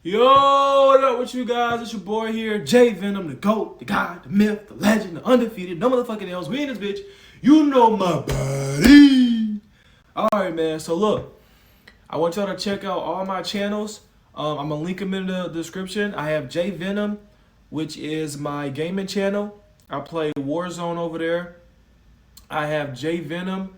Yo, what up with you guys? It's your boy here, Jay Venom, the GOAT, the God, the myth, the legend, the undefeated, no motherfucking else. We in this bitch. You know my body. Alright, man. So look, I want y'all to check out all my channels. I'm gonna link them in the description. I have Jay Venom, which is my gaming channel. I play Warzone over there. I have Jay Venom.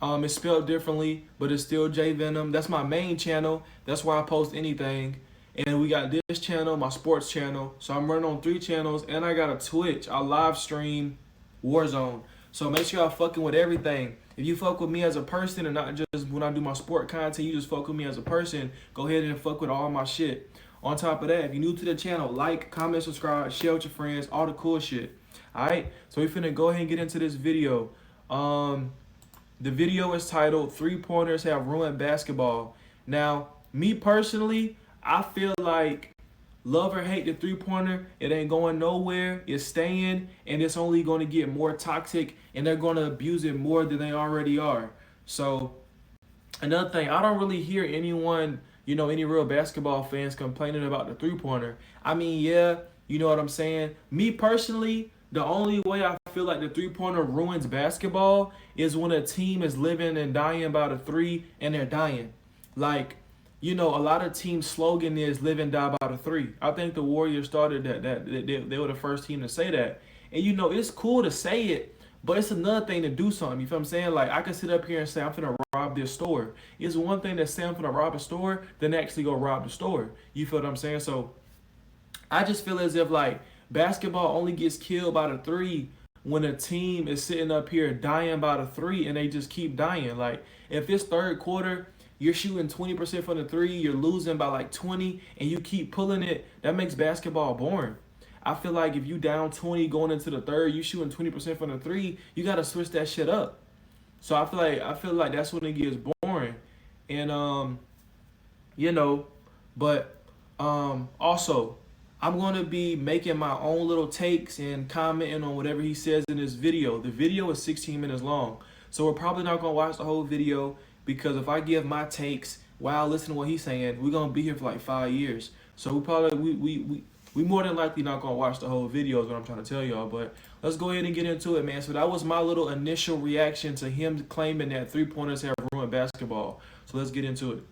It's spelled differently, but it's still Jay Venom. That's my main channel. That's where I post anything. And we got this channel, my sports channel. So I'm running on 3 channels, and I got a Twitch. I live stream Warzone. So make sure y'all fucking with everything. If you fuck with me as a person and not just when I do my sport content, you just fuck with me as a person, go ahead and fuck with all my shit. On top of that, if you're new to the channel, like, comment, subscribe, share with your friends, all the cool shit. Alright? So we finna go ahead and get into this video. The video is titled 3-Pointers Have Ruined Basketball. Now, me personally, I feel like love or hate the 3-pointer, it ain't going nowhere. It's staying, and it's only going to get more toxic, and they're going to abuse it more than they already are. So, another thing, I don't really hear anyone, any real basketball fans complaining about the 3-pointer. I mean, yeah, you know what I'm saying? Me personally, the only way I feel like the 3-pointer ruins basketball is when a team is living and dying by the 3 and they're dying. Like, a lot of teams' slogan is live and die by the 3. I think the Warriors started that they were the first team to say that. And it's cool to say it, but it's another thing to do something. You feel what I'm saying? Like, I can sit up here and say I'm finna rob this store. It's one thing to say I'm finna rob a store than actually go rob the store. You feel what I'm saying? So I just feel as if like basketball only gets killed by the 3 when a team is sitting up here dying by the 3 and they just keep dying. Like, if it's third quarter, you're shooting 20% from the 3, you're losing by like 20, and you keep pulling it, that makes basketball boring. I feel like if you down 20 going into the third, you shooting 20% from the 3, you gotta switch that shit up. So I feel like that's when it gets boring. And also I'm gonna be making my own little takes and commenting on whatever he says in this video. The video is 16 minutes long, so we're probably not gonna watch the whole video. Because if I give my takes while listening to what he's saying, we're gonna be here for like 5 years. So we more than likely not gonna watch the whole video is what I'm trying to tell y'all. But let's go ahead and get into it, man. So that was my little initial reaction to him claiming that 3-pointers have ruined basketball. So let's get into it.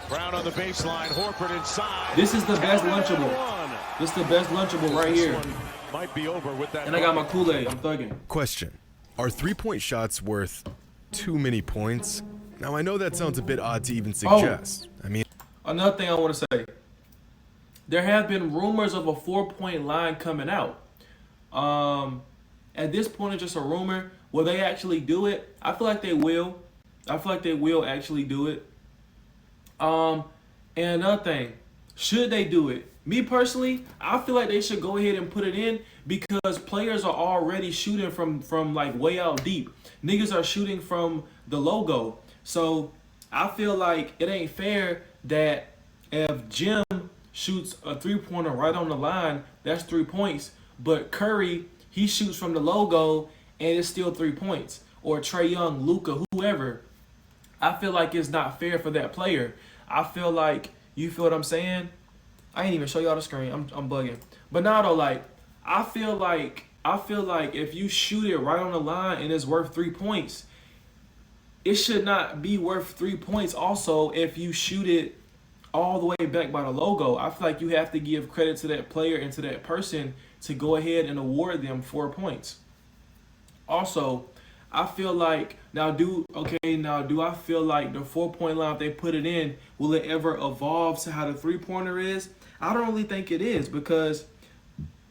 Brown on the baseline, Horford inside. This is the best Lunchable. This is the best Lunchable right here. Might be over with that. And I got my Kool-Aid. I'm thugging. Question: are 3-point shots worth too many points? Now, I know that sounds a bit odd to even suggest. Another thing I want to say. There have been rumors of a 4-point line coming out. At this point, it's just a rumor. Will they actually do it? I feel like they will. I feel like they will actually do it. And another thing, should they do it? Me personally, I feel like they should go ahead and put it in because players are already shooting from like way out deep. Niggas are shooting from the logo. So I feel like it ain't fair that if Jim shoots a 3-pointer right on the line, that's 3 points. But Curry, he shoots from the logo and it's still 3 points. Or Trae Young, Luka, whoever. I feel like it's not fair for that player. I feel like, you feel what I'm saying? I ain't even show y'all the screen. I'm bugging. But now though, like, I feel like if you shoot it right on the line and it's worth 3 points, it should not be worth 3 points also if you shoot it all the way back by the logo. I feel like you have to give credit to that player and to that person to go ahead and award them 4 points. Also, I feel like do I feel like the 4-point line, if they put it in, will it ever evolve to how the 3-pointer is? I don't really think it is, because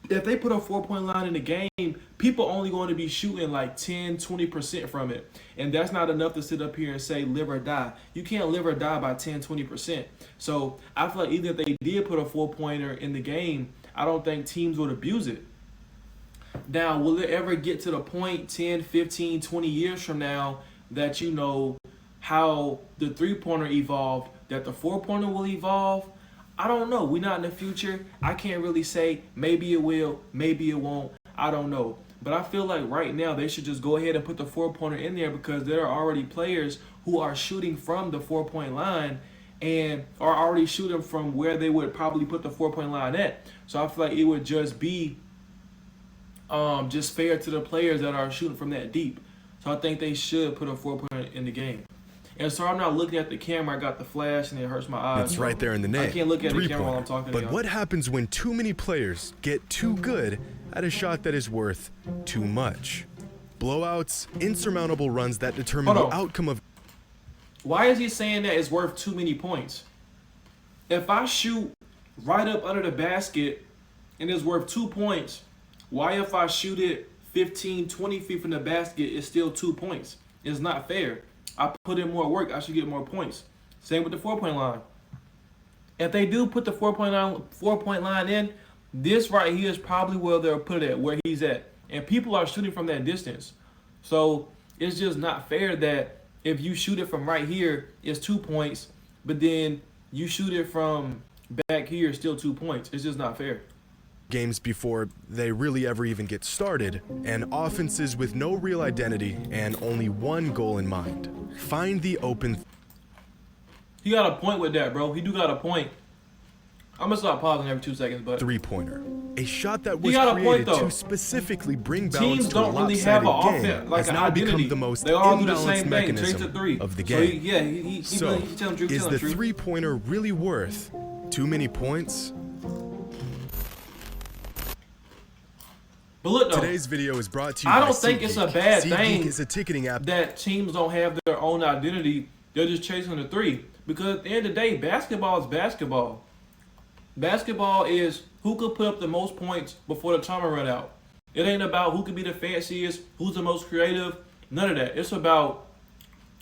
if they put a 4-point line in the game, people only going to be shooting like 10-20% from it. And that's not enough to sit up here and say live or die. You can't live or die by 10-20%. So I feel like even if they did put a 4-pointer in the game, I don't think teams would abuse it. Now, will it ever get to the point 10, 15, 20 years from now that how the 3-pointer evolved, that the 4-pointer will evolve? I don't know. We're not in the future. I can't really say. Maybe it will, maybe it won't. I don't know. But I feel like right now they should just go ahead and put the 4-pointer in there because there are already players who are shooting from the 4-point line and are already shooting from where they would probably put the 4-point line at. So I feel like it would just be just fair to the players that are shooting from that deep. So I think they should put a 4-point in the game. And so I'm not looking at the camera. I got the flash and it hurts my eyes. It's right there in the name. I can't look at the camera while I'm 3-pointer. talking to But y'all. what happens when too many players get too good at a shot that is worth too much? Blowouts, insurmountable runs that determine Hold the on. outcome of. Why is he saying that it's worth too many points? If I shoot right up under the basket and it's worth 2 points, why if I shoot it 15, 20 feet from the basket, it's still 2 points? It's not fair. I put in more work, I should get more points. Same with the 4-point line. If they do put the 4-point line in, this right here is probably where they'll put it at, where he's at. And people are shooting from that distance. So it's just not fair that if you shoot it from right here, it's 2 points, but then you shoot it from back here, it's still 2 points. It's just not fair. Games before they really ever even get started, and offenses with no real identity and only one goal in mind. Find the open. He got a point with that, bro. He do got a point. I'm gonna stop pausing every 2 seconds, but 3-pointer. A shot that He was got a point, created though. to specifically bring balance teams to a don't really have lopsided an game offense like has an now identity. become the most They all do the imbalanced same thing, chase mechanism the three. of the So game. he So, telling Drew, is telling the Drew. 3-pointer really worth too many points? But look though, Today's video is brought to you I by don't think it's a SeatGeek. bad SeatGeek thing is a ticketing app that teams don't have their own identity. They're just chasing the three. Because at the end of the day, basketball is basketball. Basketball is who could put up the most points before the timer run out. It ain't about who could be the fanciest, who's the most creative. None of that. It's about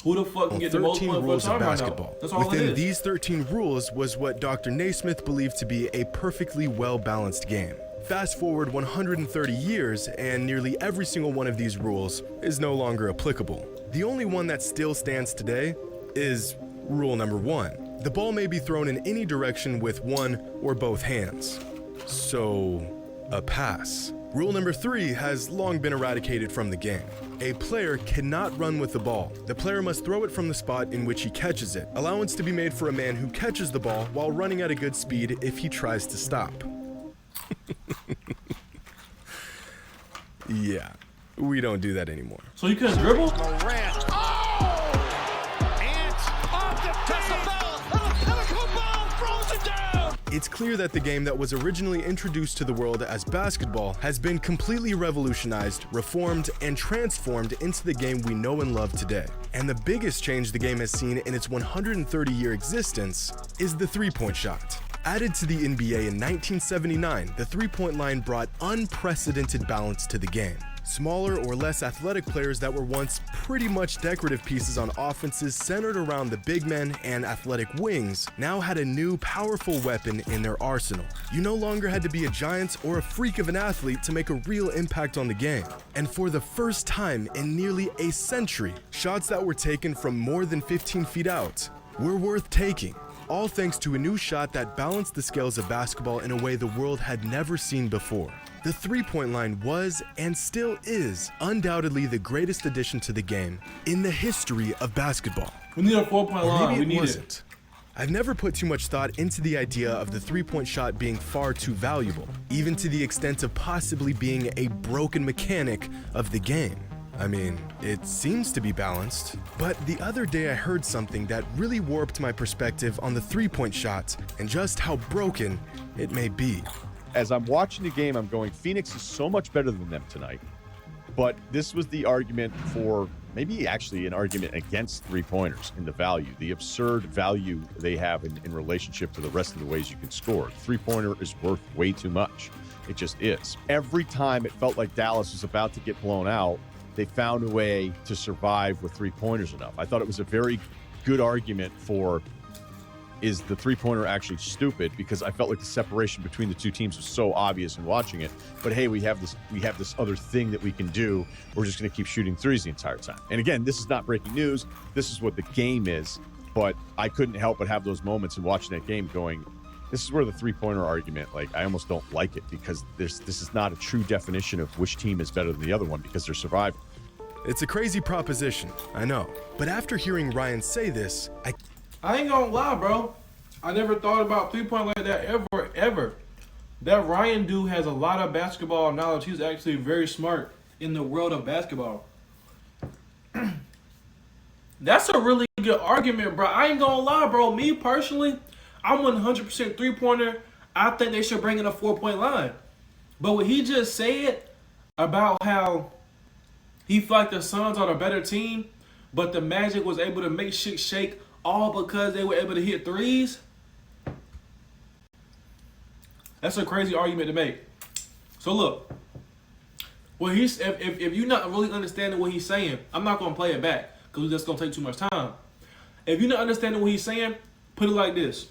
who the fuck can get the most 13 points before the rules of timer run basketball. out. That's all Within it is. these 13 rules was what Dr. Naismith believed to be a perfectly well-balanced game. Fast forward 130 years, and nearly every single one of these rules is no longer applicable. The only one that still stands today is rule number 1. The ball may be thrown in any direction with one or both hands. So, a pass. Rule number 3 has long been eradicated from the game. A player cannot run with the ball. The player must throw it from the spot in which he catches it. Allowance to be made for a man who catches the ball while running at a good speed if he tries to stop. Yeah, we don't do that anymore. So you couldn't dribble? Morant. Oh! Ant off the Jezebel. And a pinnacle ball throws it down. It's clear that the game that was originally introduced to the world as basketball has been completely revolutionized, reformed, and transformed into the game we know and love today. And the biggest change the game has seen in its 130-year existence is the three-point shot. Added to the NBA in 1979, the three-point line brought unprecedented balance to the game. Smaller or less athletic players that were once pretty much decorative pieces on offenses centered around the big men and athletic wings now had a new powerful weapon in their arsenal. You no longer had to be a giant or a freak of an athlete to make a real impact on the game. And for the first time in nearly a century, shots that were taken from more than 15 feet out were worth taking. All thanks to a new shot that balanced the scales of basketball in a way the world had never seen before. The three-point line was, and still is, undoubtedly the greatest addition to the game in the history of basketball. We need a 4-point Or line. maybe We it need wasn't. I've never put too much thought into the idea of the three-point shot being far too valuable, even to the extent of possibly being a broken mechanic of the game. I mean, it seems to be balanced, but the other day I heard something that really warped my perspective on the three-point shot and just how broken it may be. As I'm watching the game, I'm going, Phoenix is so much better than them tonight. But this was the argument for, maybe actually an argument against three-pointers in the value, the absurd value they have in relationship to the rest of the ways you can score. Three-pointer is worth way too much. It just is. Every time it felt like Dallas was about to get blown out, they found a way to survive with three-pointers enough. I thought it was a very good argument for, is the three-pointer actually stupid? Because I felt like the separation between the two teams was so obvious in watching it. But hey, we have this other thing that we can do. We're just going to keep shooting threes the entire time. And again, this is not breaking news. This is what the game is. But I couldn't help but have those moments in watching that game going, this is where the three-pointer argument, like, I almost don't like it, because this is not a true definition of which team is better than the other one, because they're surviving. It's a crazy proposition, I know. But after hearing Ryan say this, I ain't gonna lie, bro. I never thought about 3-point like that ever. That Ryan dude has a lot of basketball knowledge. He's actually very smart in the world of basketball. That's a really good argument, bro. I ain't gonna lie, bro. Me personally, I'm 100% 3-pointer. I think they should bring in a 4-point line. But what he just said about how he felt like the Suns are the better team, but the Magic was able to make shit shake all because they were able to hit threes. That's a crazy argument to make. So look, well, if you're not really understanding what he's saying, I'm not gonna play it back because that's gonna take too much time. If you're not understanding what he's saying, put it like this: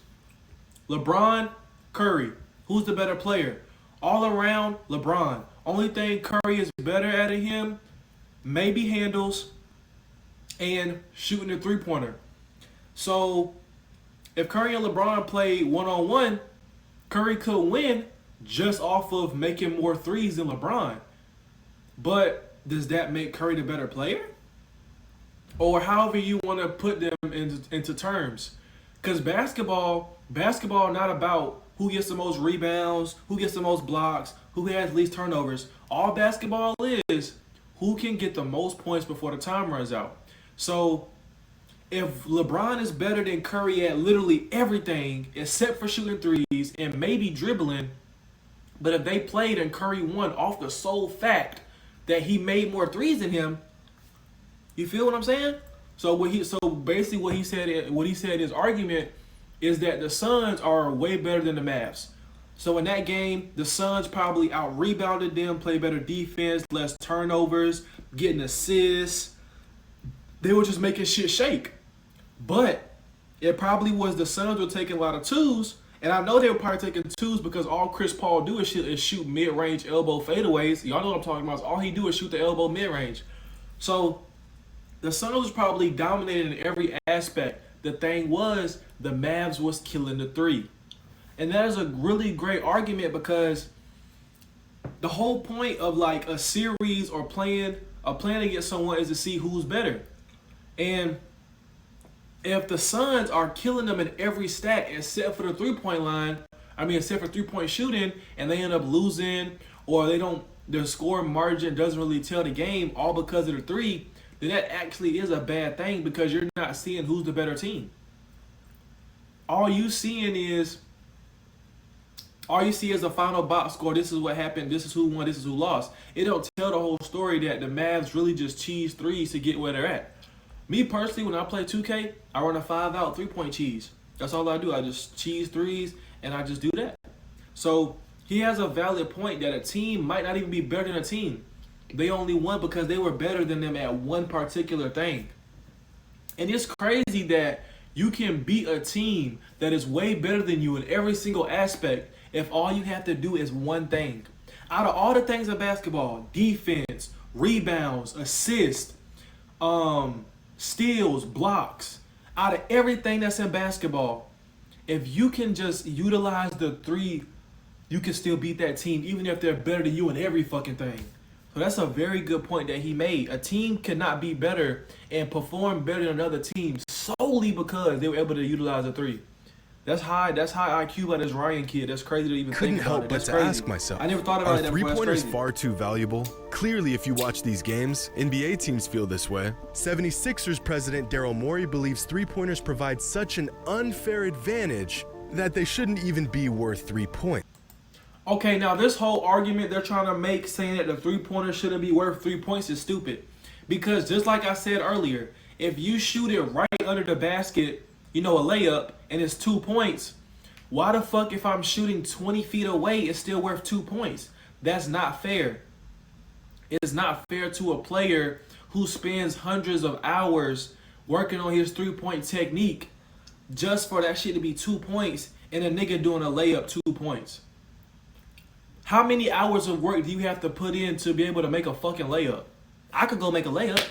LeBron, Curry, who's the better player? All around, LeBron. Only thing Curry is better at him, maybe handles and shooting the 3-pointer. So if Curry and LeBron play one-on-one, Curry could win just off of making more threes than LeBron. But does that make Curry the better player? Or however you want to put them into terms. Because basketball not about who gets the most rebounds, who gets the most blocks, who has the least turnovers. All basketball is who can get the most points before the time runs out. So if LeBron is better than Curry at literally everything except for shooting threes and maybe dribbling, but if they played and Curry won off the sole fact that he made more threes than him, you feel what I'm saying? So basically what he said in his argument is that the Suns are way better than the Mavs. So in that game, the Suns probably out-rebounded them, played better defense, less turnovers, getting assists. They were just making shit shake. But it probably was the Suns were taking a lot of twos, and I know they were probably taking twos because all Chris Paul do is shoot mid-range elbow fadeaways. Y'all know what I'm talking about. All he do is shoot the elbow mid-range. So the Suns was probably dominated in every aspect. The thing was, the Mavs was killing the three. And that is a really great argument because the whole point of like a series or playing against someone is to see who's better. And if the Suns are killing them in every stat except for the 3-point line, except for 3-point shooting, and they end up losing or their score margin doesn't really tell the game all because of the three, then that actually is a bad thing because you're not seeing who's the better team. All you see is the final box score. This is what happened. This is who won. This is who lost. It don't tell the whole story that the Mavs really just cheese threes to get where they're at. Me personally, when I play 2K, I run a 5-out 3-point cheese. That's all I do. I just cheese threes, and I just do that. So he has a valid point that a team might not even be better than a team. They only won because they were better than them at one particular thing. And it's crazy that you can beat a team that is way better than you in every single aspect if all you have to do is one thing. Out of all the things in basketball, defense, rebounds, assists, steals, blocks, out of everything that's in basketball, if you can just utilize the three, you can still beat that team even if they're better than you in every fucking thing. So that's a very good point that he made. A team cannot be better and perform better than another team solely because they were able to utilize a three. That's high IQ by this Ryan kid. That's crazy to even Couldn't think about help it. but That's to crazy. ask myself, I never thought about it. are three-pointers crazy. far too valuable? Clearly, if you watch these games, NBA teams feel this way. 76ers president Daryl Morey believes three-pointers provide such an unfair advantage that they shouldn't even be worth 3 points. Okay, now this whole argument they're trying to make saying that the three-pointer shouldn't be worth 3 points is stupid. Because just like I said earlier, if you shoot it right under the basket, a layup, and it's 2 points, why the fuck if I'm shooting 20 feet away, it's still worth 2 points? That's not fair. It's not fair to a player who spends hundreds of hours working on his 3-point technique just for that shit to be 2 points and a nigga doing a layup 2 points. How many hours of work do you have to put in to be able to make a fucking layup? I could go make a layup,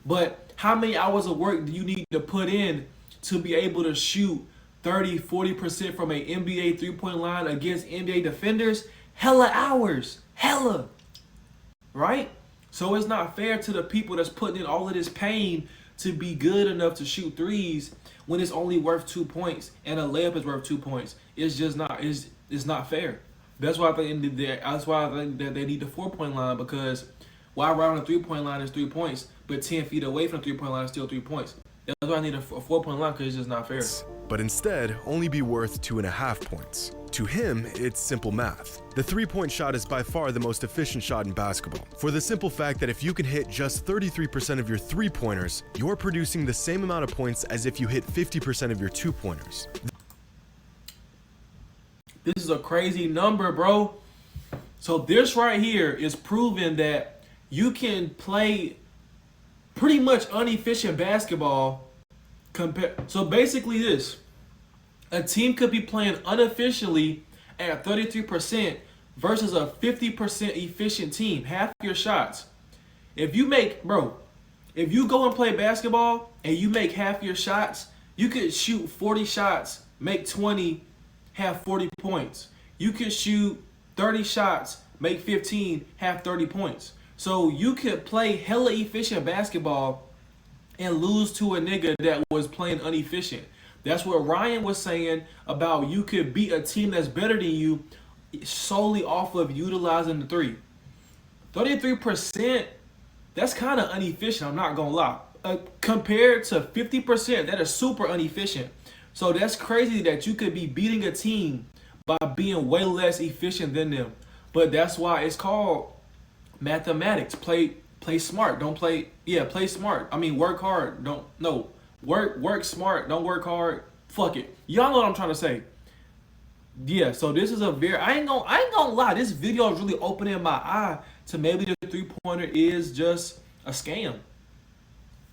but how many hours of work do you need to put in to be able to shoot 30-40% from an NBA 3-point line against NBA defenders? Hella hours. Right? So it's not fair to the people that's putting in all of this pain to be good enough to shoot threes when it's only worth 2 points and a layup is worth 2 points. It's just not. It's not fair. That's why I think that they need the 4-point line, because while around the 3-point line is 3 points, but 10 feet away from the 3-point line is still 3 points. That's why I need a 4-point line, because it's just not fair. But instead only be worth 2.5 points. To him, it's simple math. The 3-point shot is by far the most efficient shot in basketball, for the simple fact that if you can hit just 33% of your 3-pointers, you're producing the same amount of points as if you hit 50% of your 2-pointers. This is a crazy number, bro. So this right here is proving that you can play pretty much inefficient basketball. So basically this, a team could be playing unefficiently at 33% versus a 50% efficient team, half your shots. If you go and play basketball and you make half your shots, you could shoot 40 shots, make 20, have 40 points. You could shoot 30 shots, make 15, have 30 points. So you could play hella efficient basketball and lose to a nigga that was playing inefficient. That's what Ryan was saying about you could beat a team that's better than you solely off of utilizing the three. 33%, that's kind of inefficient, I'm not gonna lie. Compared to 50%, that is super inefficient. So that's crazy that you could be beating a team by being way less efficient than them. But that's why it's called mathematics. Play smart. Play smart. I mean, work hard. Work smart. Don't work hard. Fuck it. Y'all know what I'm trying to say. Yeah, so this is a very, I ain't gonna lie, this video is really opening my eye to maybe the 3-pointer is just a scam.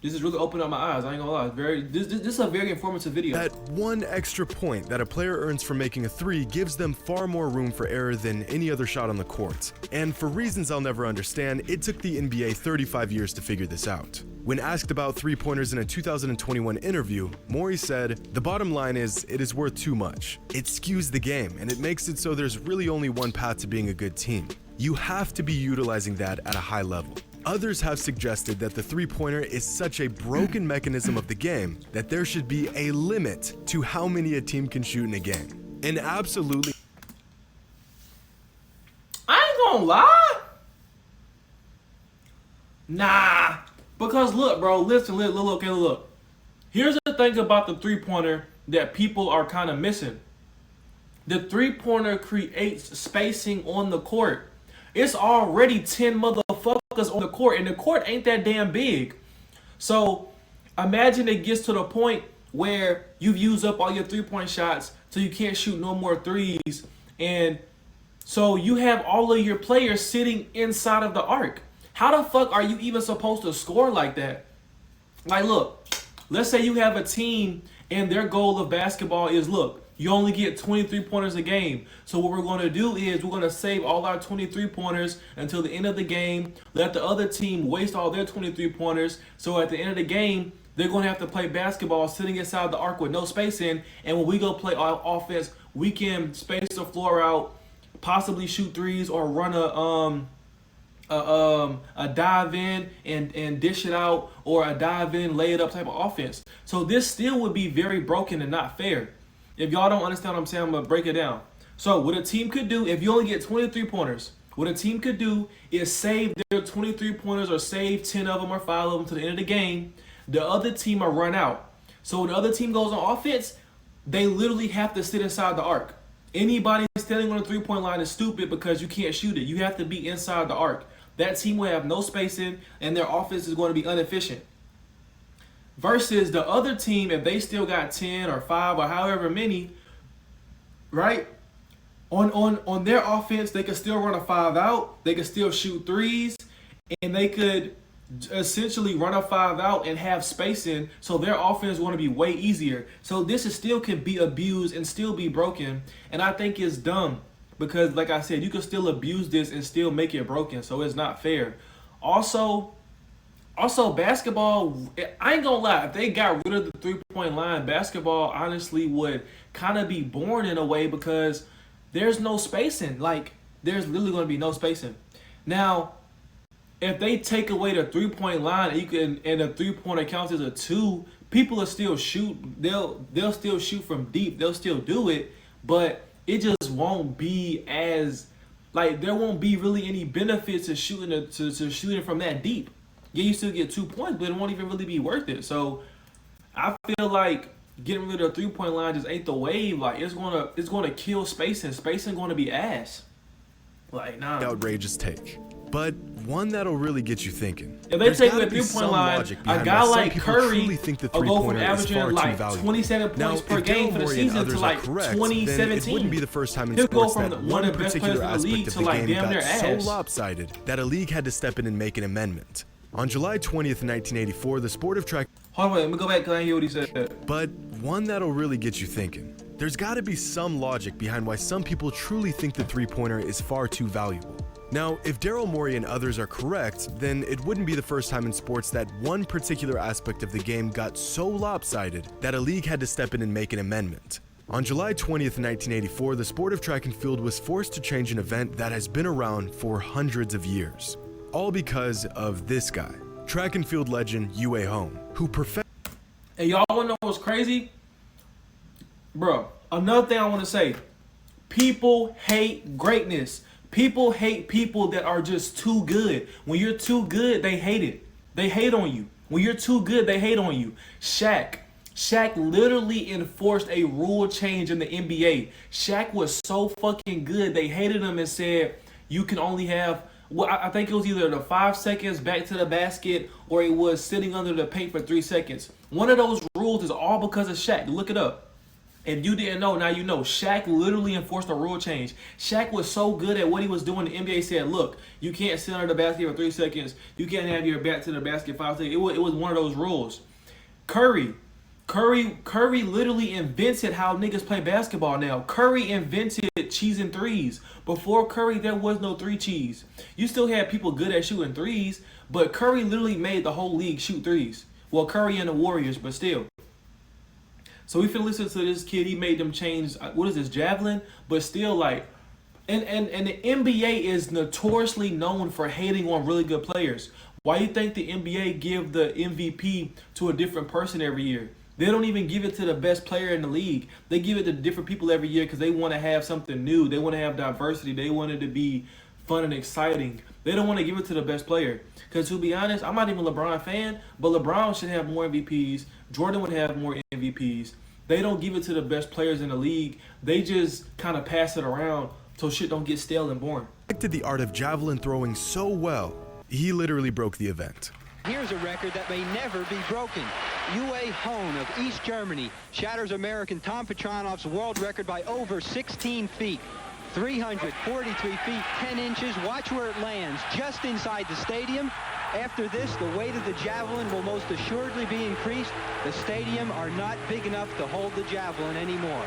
This is really opening up my eyes. I ain't gonna lie. This is a very informative video. That one extra point that a player earns for making a 3 gives them far more room for error than any other shot on the court. And for reasons I'll never understand, it took the NBA 35 years to figure this out. When asked about 3-pointers in a 2021 interview, Morey said, "The bottom line is, it is worth too much. It skews the game, and it makes it so there's really only one path to being a good team. You have to be utilizing that at a high level." Others have suggested that the 3-pointer is such a broken mechanism of the game that there should be a limit to how many a team can shoot in a game. And absolutely, I ain't gonna lie. Nah. Because look, bro, look. Here's the thing about the 3-pointer that people are kind of missing. The 3-pointer creates spacing on the court. It's already 10 motherfuckers on the court, and the court ain't that damn big. So imagine it gets to the point where you've used up all your 3-point shots, so you can't shoot no more threes, and so you have all of your players sitting inside of the arc. How the fuck are you even supposed to score like that? Like, look, let's say you have a team and their goal of basketball is, look, you only get 23 pointers a game. So what we're going to do is we're going to save all our 23 pointers until the end of the game. Let the other team waste all their 23 pointers. So at the end of the game, they're going to have to play basketball sitting inside the arc with no space in. And when we go play offense, we can space the floor out, possibly shoot threes, or run a dive in and dish it out, or a dive in, lay it up type of offense. So this still would be very broken and not fair. If y'all don't understand what I'm saying, I'm going to break it down. So what a team could do, if you only get 23 pointers, what a team could do is save their 23 pointers, or save 10 of them or 5 of them to the end of the game. The other team will run out. So when the other team goes on offense, they literally have to sit inside the arc. Anybody standing on the 3-point line is stupid because you can't shoot it. You have to be inside the arc. That team will have no spacing, and their offense is going to be inefficient. Versus the other team, if they still got 10 or 5 or however many, right? On their offense, they could still run a 5 out. They could still shoot threes, and they could essentially run a 5 out and have spacing. So their offense is going to be way easier. So this is still can be abused and still be broken, and I think it's dumb. Because, like I said, you can still abuse this and still make it broken, so it's not fair. Also, basketball, I ain't gonna lie, if they got rid of the 3-point line, basketball honestly would kind of be boring in a way, because there's no spacing. Like, there's literally gonna be no spacing. Now, if they take away the 3-point line and the 3-pointer counts as a 2, people will still shoot. They'll still shoot from deep. They'll still do it, but it just won't be as like there won't be really any benefit to shooting from that deep. Yeah, you still get 2 points, but it won't even really be worth it. So I feel like getting rid of the 3-point line just ain't the wave. Like it's gonna kill spacing. Spacing gonna be ass. Like nah. Outrageous take, but one that'll really get you thinking. If they There's take the gotta be 3-point some line, logic a behind guy why some like people Curry truly think the will go from three-pointer is averaging far too like valuable. 27 Now, points per if game Daryl for the Morey and season to others like are correct, then 2017. it wouldn't be the first time in He'll go sports from that one one of the best players particular in the league aspect of to the like game damn near got so ass. lopsided that a league had to step in and make an amendment. On July 20th, 1984, the sport of track. Hold on, let me go back because I hear what he said. But one that'll really get you thinking. There's got to be some logic behind why some people truly think the three-pointer is far too valuable. Now, if Daryl Morey and others are correct, then it wouldn't be the first time in sports that one particular aspect of the game got so lopsided that a league had to step in and make an amendment. On July 20th, 1984, the sport of track and field was forced to change an event that has been around for hundreds of years. All because of this guy, track and field legend Uwe Home, who perfected. And y'all wanna know what's crazy? Bro, another thing I want to say. People hate greatness. People hate people that are just too good. When you're too good, they hate it. They hate on you. When you're too good, they hate on you. Shaq literally enforced a rule change in the NBA. Shaq was so fucking good, they hated him and said, you can only have, well, I think it was either the 5 seconds back to the basket or it was sitting under the paint for 3 seconds. One of those rules is all because of Shaq. Look it up. If you didn't know, now you know. Shaq literally enforced a rule change. Shaq was so good at what he was doing, the NBA said, look, you can't sit under the basket for 3 seconds. You can't have your back to the basket 5 seconds. It was one of those rules. Curry literally invented how niggas play basketball now. Curry invented cheesing threes. Before Curry, there was no three cheese. You still had people good at shooting threes, but Curry literally made the whole league shoot threes. Well, Curry and the Warriors, but still. So we finna listen to this kid. He made them change. What is this, javelin? But still, like, and the NBA is notoriously known for hating on really good players. Why you think the NBA give the MVP to a different person every year? They don't even give it to the best player in the league. They give it to different people every year because they want to have something new. They want to have diversity. They want it to be fun and exciting. They don't want to give it to the best player. Because to be honest, I'm not even a LeBron fan, but LeBron should have more MVPs. Jordan would have more MVPs. They don't give it to the best players in the league. They just kind of pass it around so shit don't get stale and boring. Perfected the art of javelin throwing so well, he literally broke the event. Here's a record that may never be broken. Uwe Hone of East Germany shatters American Tom Petranov's world record by over 16 feet. 343 feet, 10 inches. Watch where it lands, just inside the stadium. After this, the weight of the javelin will most assuredly be increased. The stadium are not big enough to hold the javelin anymore.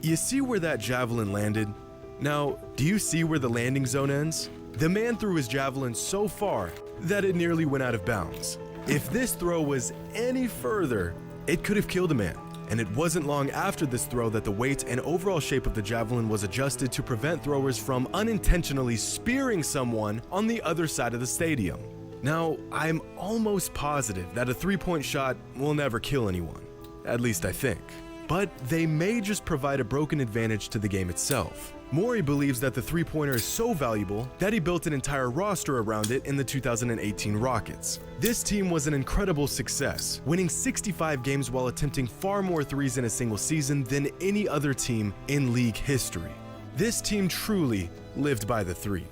You see where that javelin landed? Now, do you see where the landing zone ends? The man threw his javelin so far that it nearly went out of bounds. If this throw was any further, it could have killed a man. And it wasn't long after this throw that the weight and overall shape of the javelin was adjusted to prevent throwers from unintentionally spearing someone on the other side of the stadium. Now, I'm almost positive that a three-point shot will never kill anyone. At least I think. But they may just provide a broken advantage to the game itself. Morey believes that the three-pointer is so valuable that he built an entire roster around it in the 2018 Rockets. This team was an incredible success, winning 65 games while attempting far more threes in a single season than any other team in league history. This team truly lived by the three,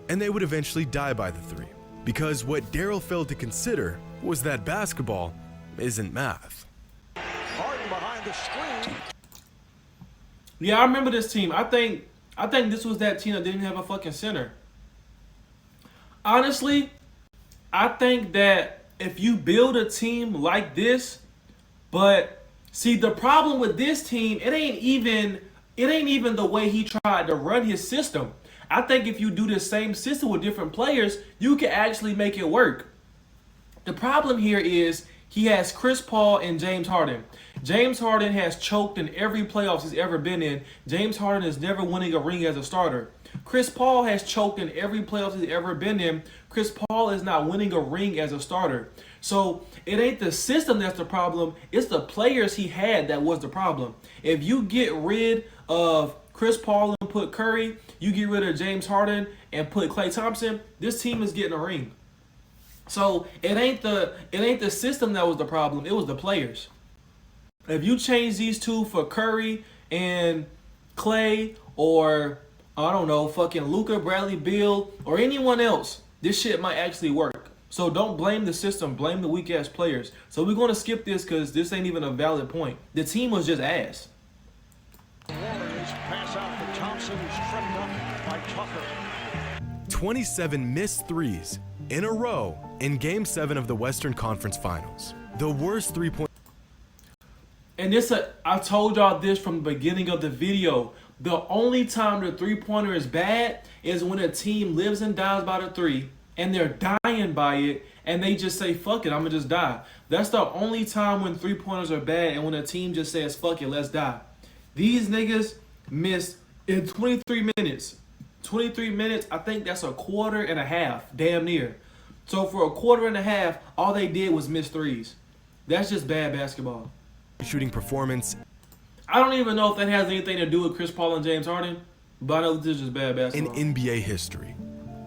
and they would eventually die by the three, because what Daryl failed to consider was that basketball isn't math. Harden behind the screen. Yeah, I remember this team. I think this was that team that didn't have a fucking center. Honestly, I think that if you build a team like this, but see the problem with this team, it ain't even the way he tried to run his system. I think if you do the same system with different players, you can actually make it work. The problem here is He has Chris Paul and James Harden. James Harden has choked in every playoffs he's ever been in. James Harden is never winning a ring as a starter. Chris Paul has choked in every playoffs he's ever been in. Chris Paul is not winning a ring as a starter. So it ain't the system that's the problem. It's the players he had that was the problem. If you get rid of Chris Paul and put Curry, you get rid of James Harden and put Klay Thompson, this team is getting a ring. So it ain't the system that was the problem. It was the players. If you change these two for Curry and Klay, or I don't know, fucking Luka, Bradley Beal, or anyone else, this shit might actually work. So don't blame the system, blame the weak ass players. So we're gonna skip this because this ain't even a valid point. The team was just ass. Warriors pass out for Thompson, who's tripped up by Tucker. 27 missed threes in a row in Game 7 of the Western Conference Finals. The worst three-point. And this, I told y'all this from the beginning of the video. The only time the three-pointer is bad is when a team lives and dies by the three, and they're dying by it, and they just say, fuck it, I'm going to just die. That's the only time when three-pointers are bad, and when a team just says, fuck it, let's die. These niggas missed in 23 minutes. 23 minutes, I think that's a quarter and a half, damn near. So for a quarter and a half, all they did was miss threes. That's just bad basketball. Shooting performance. I don't even know if that has anything to do with Chris Paul and James Harden, but I know this is just bad In basketball. NBA history.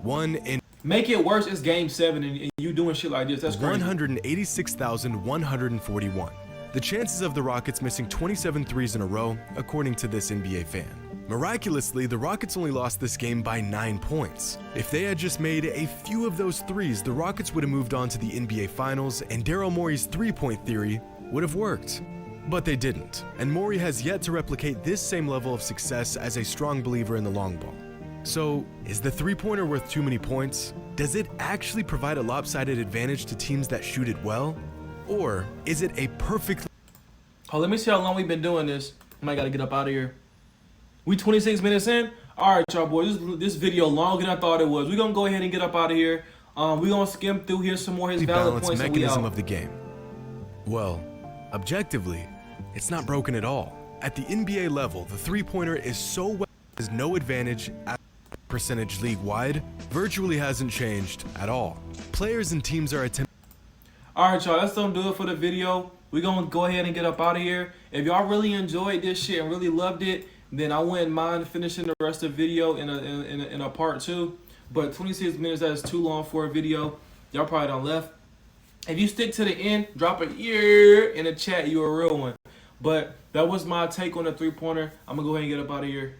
One in Make it worse, it's Game 7 and you doing shit like this. That's crazy. 186,141. The chances of the Rockets missing 27 threes in a row, according to this NBA fan. Miraculously, the Rockets only lost this game by 9 points. If they had just made a few of those threes, the Rockets would have moved on to the NBA Finals, and Daryl Morey's three-point theory would have worked. But they didn't, and Morey has yet to replicate this same level of success as a strong believer in the long ball. So, is the three-pointer worth too many points? Does it actually provide a lopsided advantage to teams that shoot it well? Or is it a perfect... Oh, let me see how long we've been doing this. I might gotta get up out of here. We 26 minutes in? Alright, y'all boys, this video longer than I thought it was. We're gonna go ahead and get up out of here. We're gonna skim through here some more his valid balanced points and we mechanism out. of the game? Well, objectively, it's not broken at all. At the NBA level, the three-pointer is so well has no advantage at percentage league-wide, virtually hasn't changed at all. Players and teams are attempting. Alright, y'all, that's gonna do it for the video. We're gonna go ahead and get up out of here. If y'all really enjoyed this shit and really loved it, then I wouldn't mind finishing the rest of the video in a part 2. But 26 minutes, that is too long for a video. Y'all probably done left. If you stick to the end, drop a ear in the chat, you're a real one. But that was my take on the three-pointer. I'm gonna go ahead and get up out of here.